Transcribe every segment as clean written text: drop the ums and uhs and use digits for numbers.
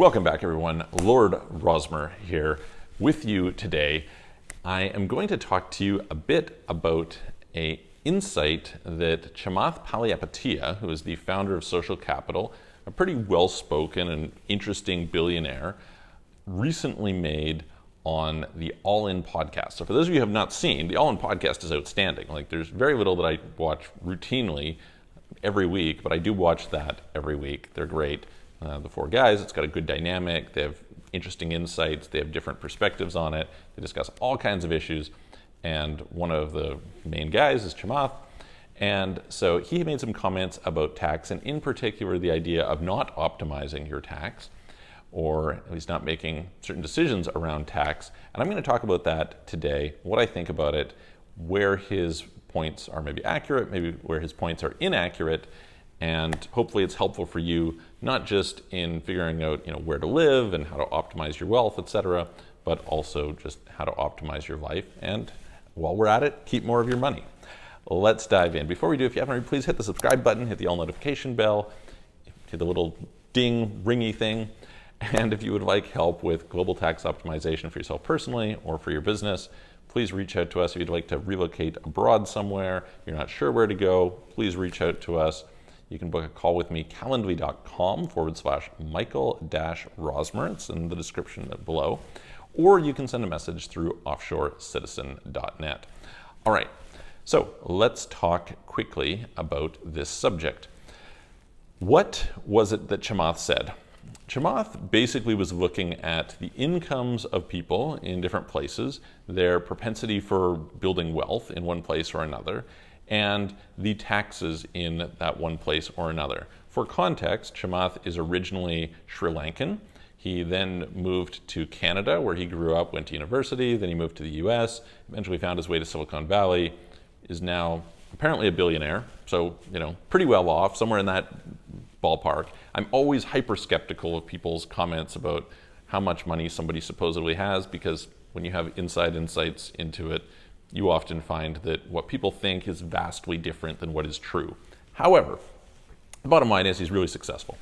Welcome back, everyone. Lord Rosmer here with you today. I am going to talk to you a bit about an insight that Chamath Palihapitiya, who is the founder of Social Capital, a pretty well-spoken and interesting billionaire, recently made on the All In podcast. So for those of you who have not seen, the All In podcast is outstanding. Like, there's very little that I watch routinely every week, but I do watch that every week. They're great. The four guys, it's got a good dynamic. They have interesting insights. They have different perspectives on it. They discuss all kinds of issues. And one of the main guys is Chamath. And so he made some comments about tax, and in particular, the idea of not optimizing your tax, or at least not making certain decisions around tax. And I'm going to talk about that today, what I think about it, where his points are maybe accurate, maybe where his points are inaccurate, and hopefully it's helpful for you, not just in figuring out where to live and how to optimize your wealth, etc., but also just how to optimize your life. And while we're at it, keep more of your money. Let's dive in. Before we do, if you haven't already, please hit the subscribe button, hit the all notification bell, hit the little ding, ringy thing. And if you would like help with global tax optimization for yourself personally or for your business, please reach out to us. If you'd like to relocate abroad somewhere, you're not sure where to go, please reach out to us. You can book a call with me, calendly.com/Michael-Rosmer. It's in the description below. Or you can send a message through offshorecitizen.net. All right, so let's talk quickly about this subject. What was it that Chamath said? Chamath basically was looking at the incomes of people in different places, their propensity for building wealth in one place or another, and the taxes in that one place or another. For context, Chamath is originally Sri Lankan. He then moved to Canada, where he grew up, went to university, then he moved to the US, eventually found his way to Silicon Valley, is now apparently a billionaire, so pretty well off, somewhere in that ballpark. I'm always hyper skeptical of people's comments about how much money somebody supposedly has, because when you have inside insights into it, you often find that what people think is vastly different than what is true. However, the bottom line is he's really successful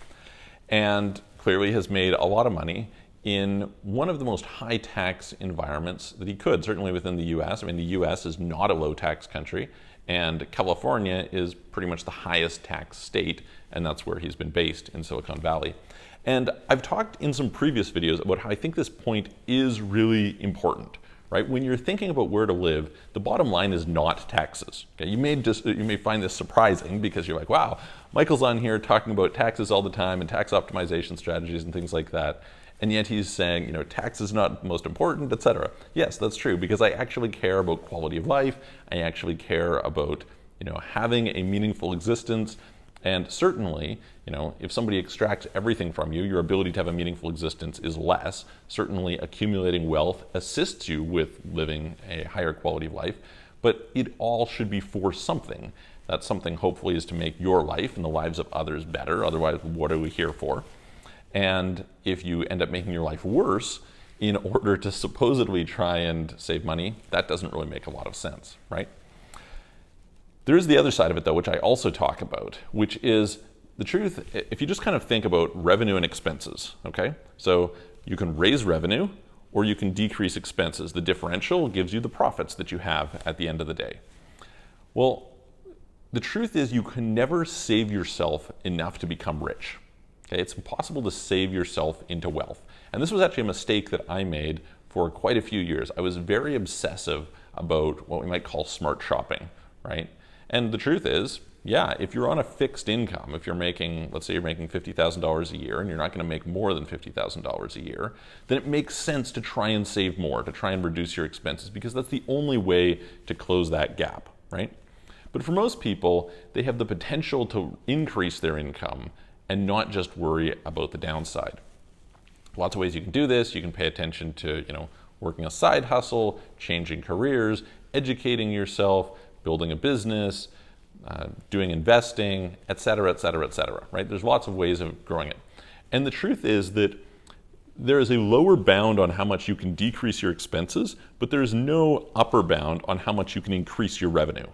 and clearly has made a lot of money in one of the most high tax environments that he could, certainly within the US. I mean, the US is not a low tax country, and California is pretty much the highest tax state, and that's where he's been based, in Silicon Valley. And I've talked in some previous videos about how I think this point is really important. Right? When you're thinking about where to live, the bottom line is not taxes. Okay? You may find this surprising because you're like, wow, Michael's on here talking about taxes all the time and tax optimization strategies and things like that. And yet he's saying, tax is not most important, etc. Yes, that's true, because I actually care about quality of life. I actually care about, having a meaningful existence. And certainly, if somebody extracts everything from you, your ability to have a meaningful existence is less. Certainly, accumulating wealth assists you with living a higher quality of life, but it all should be for something. That something, hopefully, is to make your life and the lives of others better. Otherwise, what are we here for? And if you end up making your life worse in order to supposedly try and save money, that doesn't really make a lot of sense, right? There is the other side of it, though, which I also talk about, which is the truth. If you just kind of think about revenue and expenses, okay? So you can raise revenue or you can decrease expenses. The differential gives you the profits that you have at the end of the day. Well, the truth is you can never save yourself enough to become rich. Okay? It's impossible to save yourself into wealth. And this was actually a mistake that I made for quite a few years. I was very obsessive about what we might call smart shopping, right? And the truth is, yeah, if you're on a fixed income, if you're making, let's say you're making $50,000 a year and you're not going to make more than $50,000 a year, then it makes sense to try and save more, to try and reduce your expenses, because that's the only way to close that gap, right? But for most people, they have the potential to increase their income and not just worry about the downside. Lots of ways you can do this. You can pay attention to, working a side hustle, changing careers, educating yourself, building a business, doing investing, et cetera, right? There's lots of ways of growing it. And the truth is that there is a lower bound on how much you can decrease your expenses, but there's no upper bound on how much you can increase your revenue.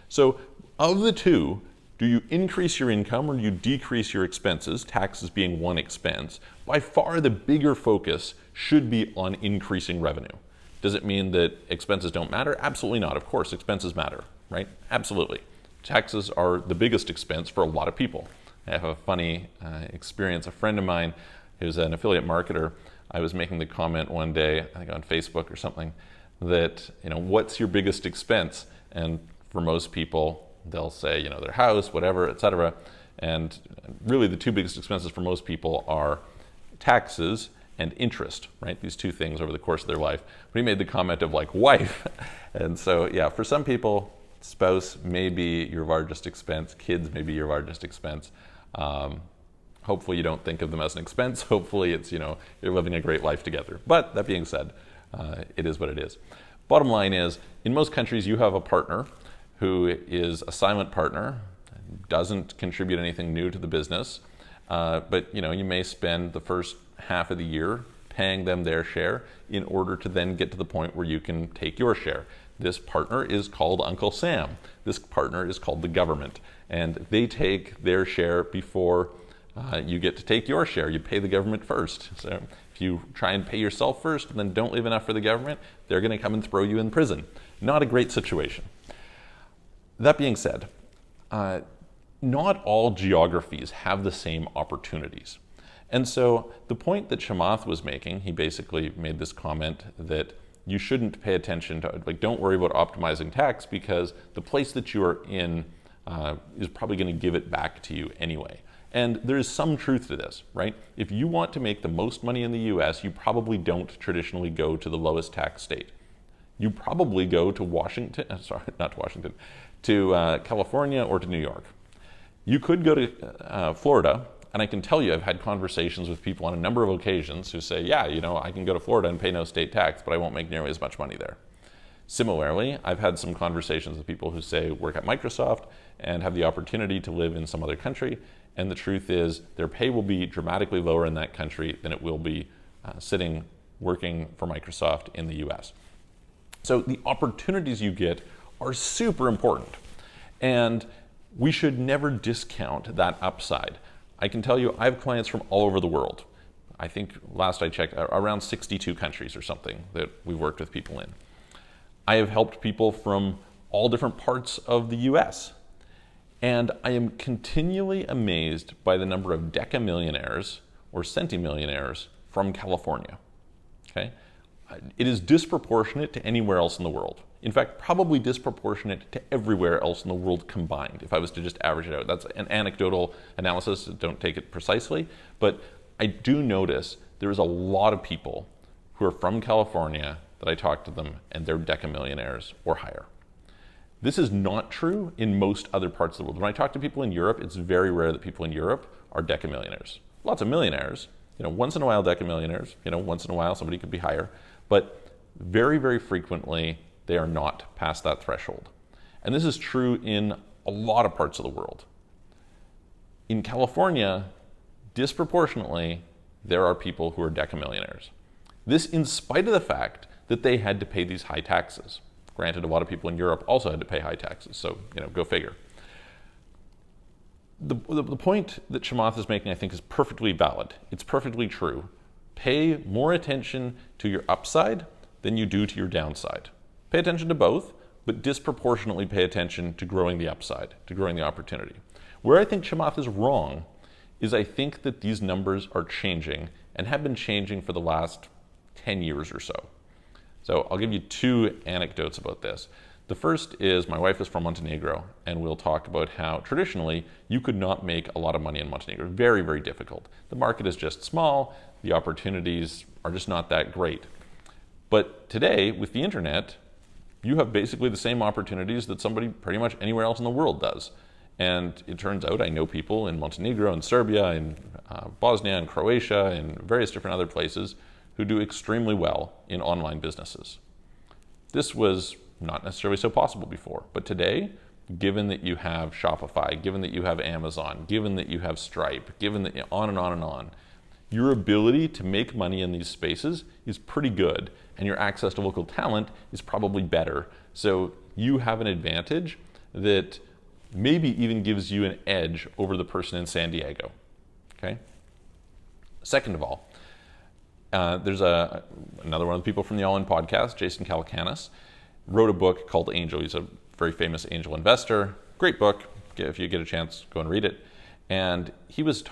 So of the two, Do you increase your income or do you decrease your expenses, taxes being one expense? By far the bigger focus should be on increasing revenue. Does it mean that expenses don't matter? Absolutely not. Of course, expenses matter, right? Absolutely. Taxes are the biggest expense for a lot of people. I have a funny experience. A friend of mine who's an affiliate marketer, I was making the comment one day, I think on Facebook or something, that, what's your biggest expense? And for most people, they'll say, their house, whatever, etc. And really the two biggest expenses for most people are taxes and interest, right? These two things over the course of their life. But he made the comment of wife. And so, yeah, for some people, spouse may be your largest expense, kids may be your largest expense. Hopefully you don't think of them as an expense. Hopefully it's, you're living a great life together. But that being said, it is what it is. Bottom line is, in most countries you have a partner who is a silent partner, doesn't contribute anything new to the business, but you may spend the first half of the year paying them their share in order to then get to the point where you can take your share. This partner is called Uncle Sam. This partner is called the government, and they take their share before you get to take your share. You pay the government first. So if you try and pay yourself first and then don't leave enough for the government, they're going to come and throw you in prison. Not a great situation. That being said, not all geographies have the same opportunities. And so the point that Chamath was making, he basically made this comment that you shouldn't pay attention to, don't worry about optimizing tax because the place that you are in is probably going to give it back to you anyway. And there is some truth to this, right? If you want to make the most money in the US, you probably don't traditionally go to the lowest tax state. You probably go to to California or to New York. You could go to Florida, and I can tell you I've had conversations with people on a number of occasions who say, yeah, I can go to Florida and pay no state tax, but I won't make nearly as much money there. Similarly, I've had some conversations with people who say work at Microsoft and have the opportunity to live in some other country, and the truth is their pay will be dramatically lower in that country than it will be sitting working for Microsoft in the US. So the opportunities you get are super important, and we should never discount that upside. I can tell you I have clients from all over the world. I think last I checked, around 62 countries or something that we've worked with people in. I have helped people from all different parts of the US. And I am continually amazed by the number of deca millionaires or centimillionaires from California. Okay? It is disproportionate to anywhere else in the world. In fact, probably disproportionate to everywhere else in the world combined, if I was to just average it out. That's an anecdotal analysis, don't take it precisely, but I do notice there is a lot of people who are from California that I talk to them and they're deca millionaires or higher. This is not true in most other parts of the world. When I talk to people in Europe, it's very rare that people in Europe are deca millionaires. Lots of millionaires, once in a while deca millionaires, once in a while somebody could be higher, but very, very frequently they are not past that threshold. And this is true in a lot of parts of the world. In California, disproportionately, there are people who are deca millionaires. This in spite of the fact that they had to pay these high taxes. Granted, a lot of people in Europe also had to pay high taxes, so go figure. The point that Chamath is making, I think, is perfectly valid. It's perfectly true. Pay more attention to your upside than you do to your downside. Pay attention to both, but disproportionately pay attention to growing the upside, to growing the opportunity. Where I think Chamath is wrong is I think that these numbers are changing and have been changing for the last 10 years or so. So I'll give you two anecdotes about this. The first is my wife is from Montenegro, and we'll talk about how traditionally you could not make a lot of money in Montenegro. Very, very difficult. The market is just small. The opportunities are just not that great. But today, with the internet, you have basically the same opportunities that somebody pretty much anywhere else in the world does. And it turns out I know people in Montenegro and Serbia and Bosnia and Croatia and various different other places who do extremely well in online businesses. This was not necessarily so possible before, but today, given that you have Shopify, given that you have Amazon, given that you have Stripe, given that on and on and on, your ability to make money in these spaces is pretty good, and your access to local talent is probably better. So you have an advantage that maybe even gives you an edge over the person in San Diego. Okay. Second of all, there's another one of the people from the All In podcast, Jason Calacanis, wrote a book called Angel. He's a very famous angel investor. Great book. If you get a chance, go and read it. And he was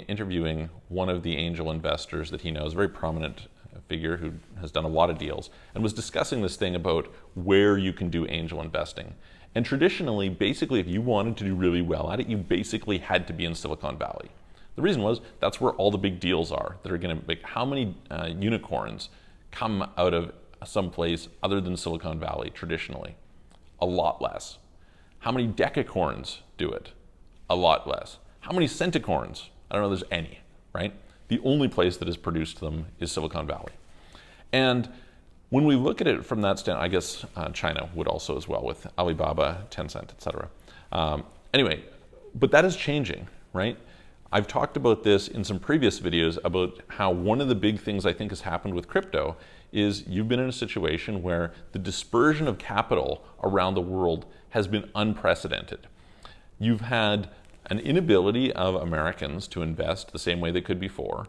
interviewing one of the angel investors that he knows, a very prominent figure who has done a lot of deals, and was discussing this thing about where you can do angel investing. And traditionally, basically, if you wanted to do really well at it, you basically had to be in Silicon Valley. The reason was that's where all the big deals are that are going to make. How many unicorns come out of someplace other than Silicon Valley traditionally? A lot less. How many decacorns do it? A lot less. How many centicorns? I don't know if there's any, right? The only place that has produced them is Silicon Valley. And when we look at it from that standpoint, I guess China would also as well with Alibaba, Tencent, etc. Anyway, but that is changing, right? I've talked about this in some previous videos about how one of the big things I think has happened with crypto is you've been in a situation where the dispersion of capital around the world has been unprecedented. You've had an inability of Americans to invest the same way they could before.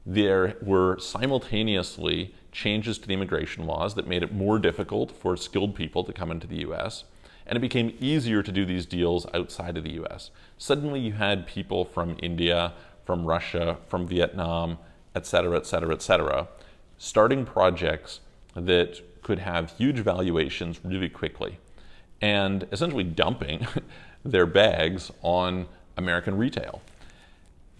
There were simultaneously changes to the immigration laws that made it more difficult for skilled people to come into the US, and it became easier to do these deals outside of the US. Suddenly you had people from India, from Russia, from Vietnam, et cetera, et cetera, et cetera, starting projects that could have huge valuations really quickly and essentially dumping their bags on American retail.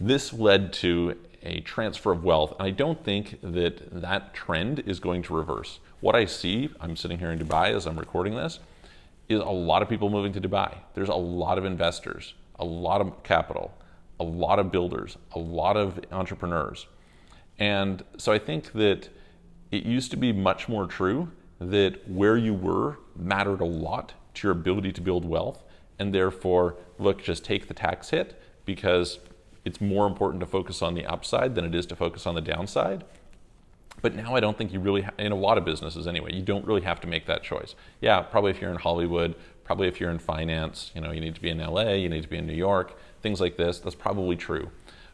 This led to a transfer of wealth, and I don't think that that trend is going to reverse. What I see, I'm sitting here in Dubai as I'm recording this, is a lot of people moving to Dubai. There's a lot of investors, a lot of capital, a lot of builders, a lot of entrepreneurs. And so I think that it used to be much more true that where you were mattered a lot to your ability to build wealth, and therefore, look, just take the tax hit because it's more important to focus on the upside than it is to focus on the downside. But now I don't think you really, in a lot of businesses anyway, you don't really have to make that choice. Yeah, probably if you're in Hollywood, probably if you're in finance, you need to be in LA, you need to be in New York, things like this, that's probably true.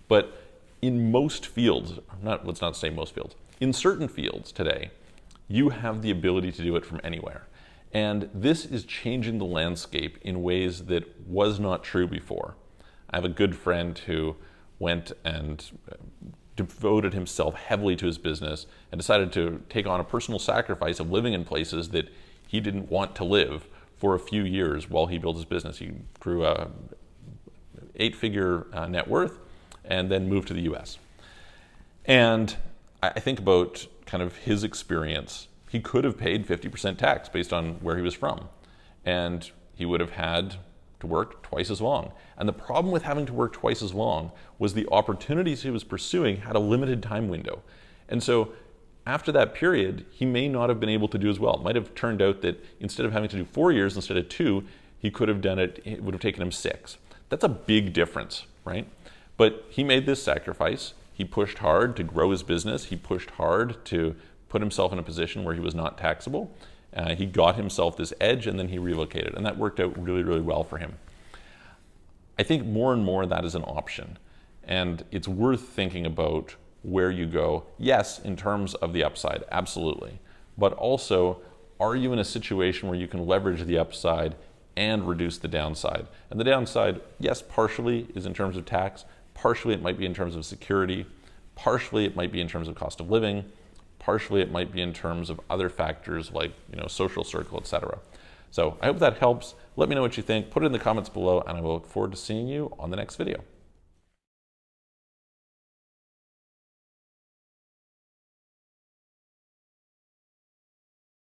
But in most fields, let's not say most fields, in certain fields today, you have the ability to do it from anywhere. And this is changing the landscape in ways that was not true before. I have a good friend who went and devoted himself heavily to his business and decided to take on a personal sacrifice of living in places that he didn't want to live for a few years while he built his business. He grew a 8-figure net worth and then moved to the US. And I think about kind of his experience. He could have paid 50% tax based on where he was from, and he would have had to work twice as long. And the problem with having to work twice as long was the opportunities he was pursuing had a limited time window. And so after that period, he may not have been able to do as well. It might have turned out that instead of having to do 4 years instead of 2, he could have done it, it would have taken him 6. That's a big difference, right? But he made this sacrifice. He pushed hard to grow his business. He pushed hard to put himself in a position where he was not taxable. He got himself this edge, and then he relocated, and that worked out really, really well for him. I think more and more that is an option, and it's worth thinking about where you go. Yes, in terms of the upside, absolutely, but also, are you in a situation where you can leverage the upside and reduce the downside? And the downside, yes, partially is in terms of tax, partially it might be in terms of security, partially it might be in terms of cost of living, partially it might be in terms of other factors like social circle, etc. So I hope that helps. Let me know what you think. Put it in the comments below, and I will look forward to seeing you on the next video.